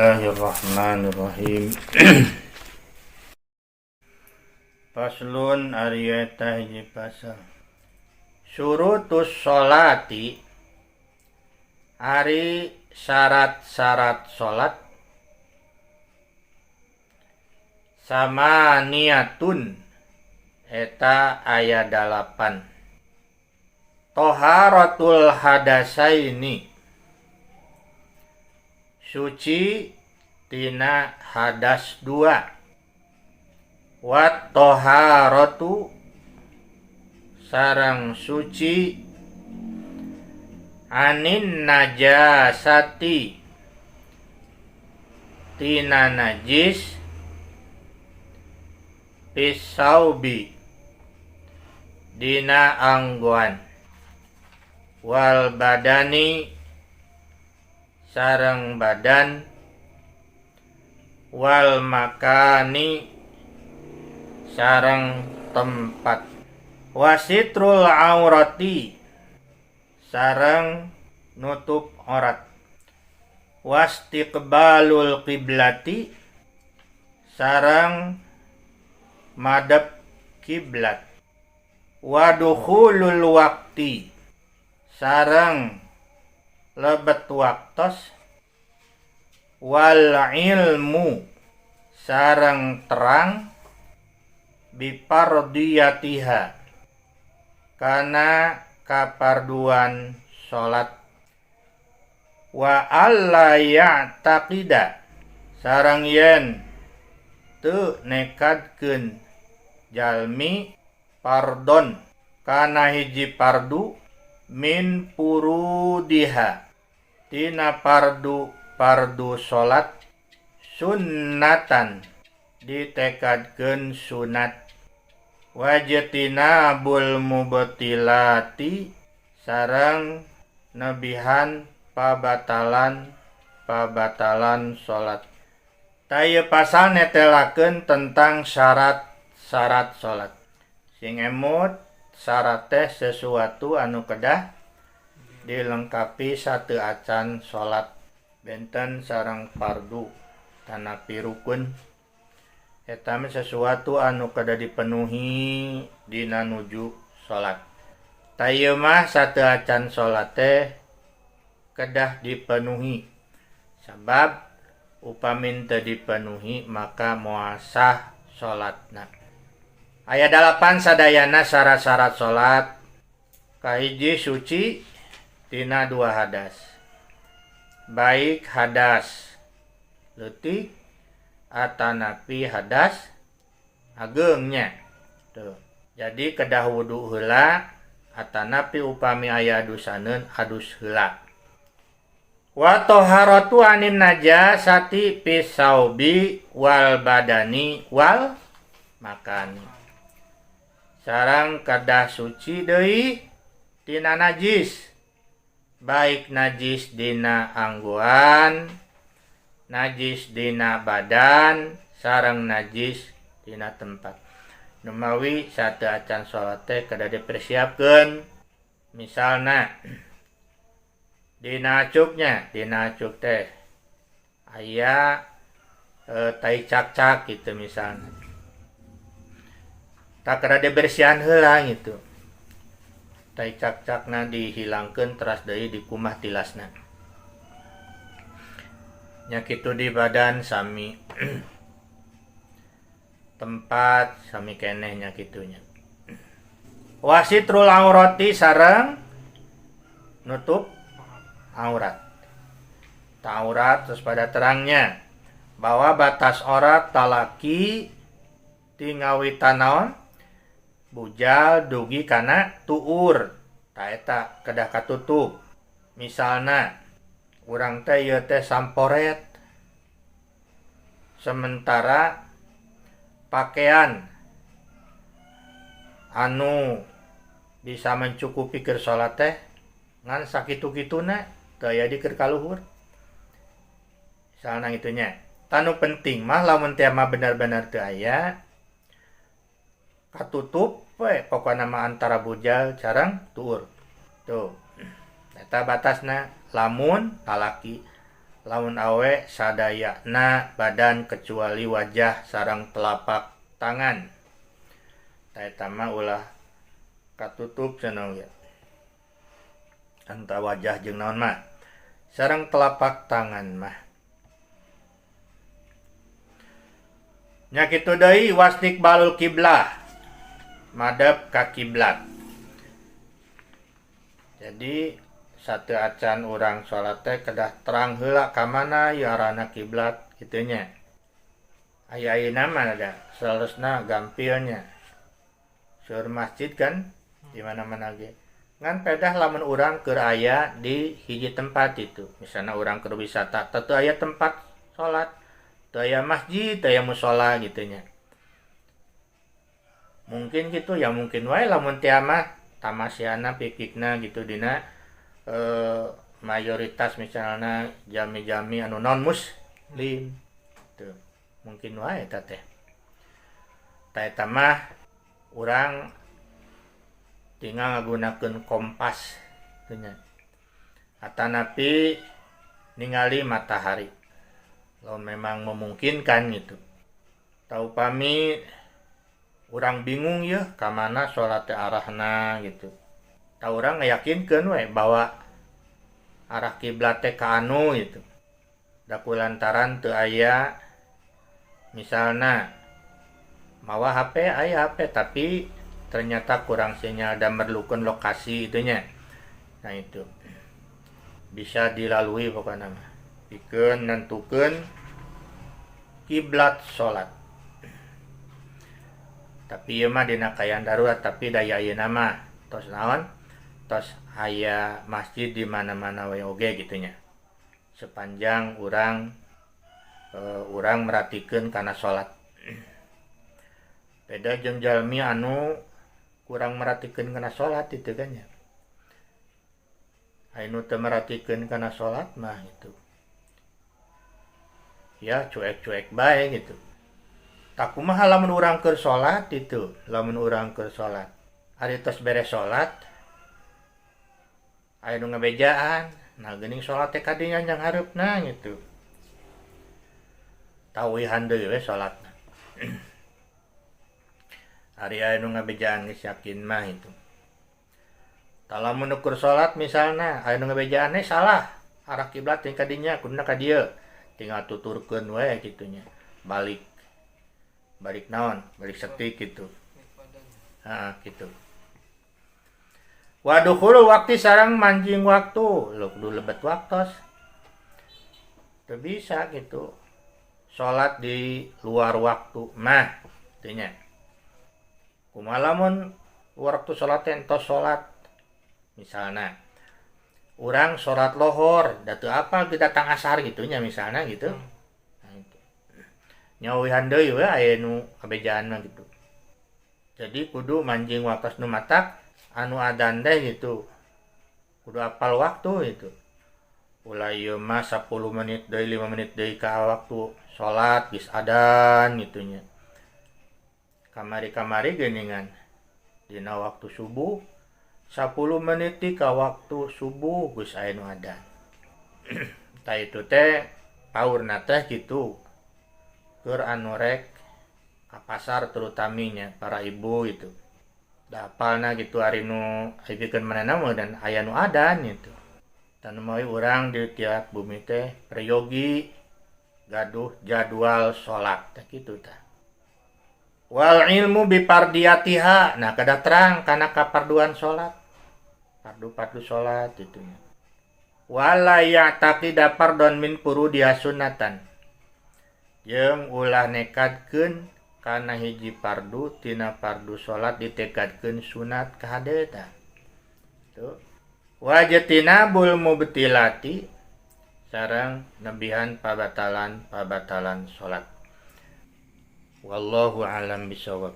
Bismillahirrahmanirrahim. Faslun ari eta hiji pasal. Syurutus sholati ari syarat-syarat salat sama niatun eta aya 8. Toharatul hadasaini suci tina hadas 2. Wat toharatu sareng suci anin najasati tina najis pisaubi dina angguan wal badani sareng badan wal makani sareng tempat wasitrul aurati sareng nutup aurat wastiqbalul qiblati sareng madep kiblat wadukhulul waqti sareng lebet waktos wal ilmu sareng terang bipardiyatiha kana kaparduan salat wa alla ya'taqida sareng yen teu nekadkeun jalmi pardon kana hiji pardu min purudiha tina pardu salat sunnatan ditekadkeun sunat wajtina bul mubtilati sareng nebihan pabatalan salat. Taya pasal netelakeun tentang syarat-syarat salat. Sing emut syarat teh sesuatu anu kedah dilengkapi satu acan salat benten sareng fardu tanapi rukun eta mah sesuatu anu kedah dipenuhi dina nuju salat. Taya mah satu acan salat teh kedah dipenuhi sabab upamin teu dipenuhi maka moal sah salatna. Aya 8 sadayana syarat-syarat salat. Kahiji suci tina 2 hadas. Baik hadas leutik atanapi hadas ageungnya. Tuh. Jadi kedah wudu heula atanapi upami aya adusaneun adus heula. Wa toharatu anin najasati pisaubi wal badani wal makani. Sareng kedah suci deui tina najis. Baik najis dina angguan, najis dina badan, sareng najis dina tempat. Numawi satu acan salat teh kedah dipersiapkeun. Misalna dina acuk teh aya tai cak-cak gitu misalnya. Tak kada dibersihan heula gitu. Tai cak-cakna dihilangkeun teras deui dikumah tilasna. Nya kitu di badan sami tempat sami keneh nya kitunya. Wasitrul aurati sareng nutup aurat. Aurat terus pada terangnya bahwa batas aurat talaki tingawitan naon bujal dugi kana tuur ta eta kedah katutup. Misalna urang teh ieu teh samporet sementara pakaian anu bisa mencukupi keur salat teh ngan sakitu-kituna teu aya di keur kaluhur. Misalna itunya. Tanu penting mah lamun teh mah benar-benar teu aya katutup we pokona mah antara bujal sareng tuur. Tuh. Eta batasna lamun talaki lamun awe sadayana badan kecuali wajah sareng telapak tangan. Eta mah ulah katutup cenah ya. Anta wajah jeung naon mah sareng telapak tangan mah. Nya kitu deui wastikbalul kiblah. Madep ka kiblat. Jadi satu acan orang salat teh kedah terang heula ka mana ieu arahna kiblat kitu nya. Aya-ayeuna mah ada salerosna gampilnya. Seueur masjid kan di mana-mana ge. Ngan pedah lamun urang keur aya di hiji tempat itu. Misalnya urang keur wisata, teu aya tempat salat, teu aya masjid, teu aya mushola gitu nya. Mungkin gitu ya, mungkin wae lamun teu mah tamasiana pikikna gitu dina mayoritas misalnya jami-jami anu non muslim tuh mungkin wae eta teh. Ta eta mah urang tinggal ngagunakeun kompas teh nya. Atanapi ningali matahari. Lamun memang memungkinkan gitu. Tau pami urang bingung ya ka mana salat teh arahna gitu. Tau urang ngayakinkeun we bahwa arah kiblat teh ka anu gitu. Da kulantaran teu aya misalna mawa HP aya HP tapi ternyata kurang sinyal dan merlukan lokasi itunya. Nah itu bisa dilalui pokoknya mah. Pikeun nentukeun kiblat salat. Tapi ieu mah dina kaayaan darurat, tapi daya ayeuna mah tos naon? Tos aya masjid di mana-mana we oge kitu nya. Sepanjang urang meratikeun kana salat. Beda jeung jalmi anu kurang meratikeun kana salat itu kan ya. Anu teu meratikeun kana salat mah itu. Ya cuek-cuek bae gitu. Tak kumaha lamun urang keur salat itu, lamun urang keur salat. Ari tos beres salat aya nu ngabejaan, nah geuning salat teh ka dinya yang hareupna gitu. Tawihan deui we salatna. Ari aya nu ngabejaan geus yakin mah itu. Talamun ukur salat misalna aya nu ngabejaan salah, arah kiblat teh ka dinya, kuduna ka dieu. Tinggal tuturkeun we kitu nya. Balik naon? Balik setik gitu. Heeh, gitu. Waduhul waktu sareng manjing waktu, lu kudu lebet waktos. Teu bisa gitu. Salat di luar waktu mah teu nya. Kumaha lamun waktu salat teh entos salat misalna urang salat lohor da teu apal di datang asar gitu nya misalna gitu. Nah itu. Nyawihan deui we aya nu kabejaan mah gitu. Jadi kudu manjing waktos nu matak anu adzan teh gitu. Kudu apal waktu itu. Ulah ieu mah 10 menit deui 5 menit deui ka waktu salat geus adzan gitu nya. Kamari-kamari geuningan dina waktu subuh 10 menit ka waktu subuh geus aya nu adzan. Tah itu teh paurna teh kitu. Keur anu rek ka pasar terutaminya para ibu itu. Da hafalna gitu ari nu pikeun manehna mah dan aya nu adzan gitu. Dan moy urang di tiap bumi teh prayogi gaduh jadwal salat teh kitu tah. Wal ilmu bipardiyatiha, nah kada terang kana kaparduan salat. Fardu salat itu nya. Wala ya'taqida fardon min furudiha sunnatan. Jeung ulah nekadkeun kana hiji fardu tina fardu salat ditekadkeun sunat ka hade tah. Tuh. Wajatinabul mubtilati sareng nebihan pabatalan salat. Wallahu a'lam bishawab.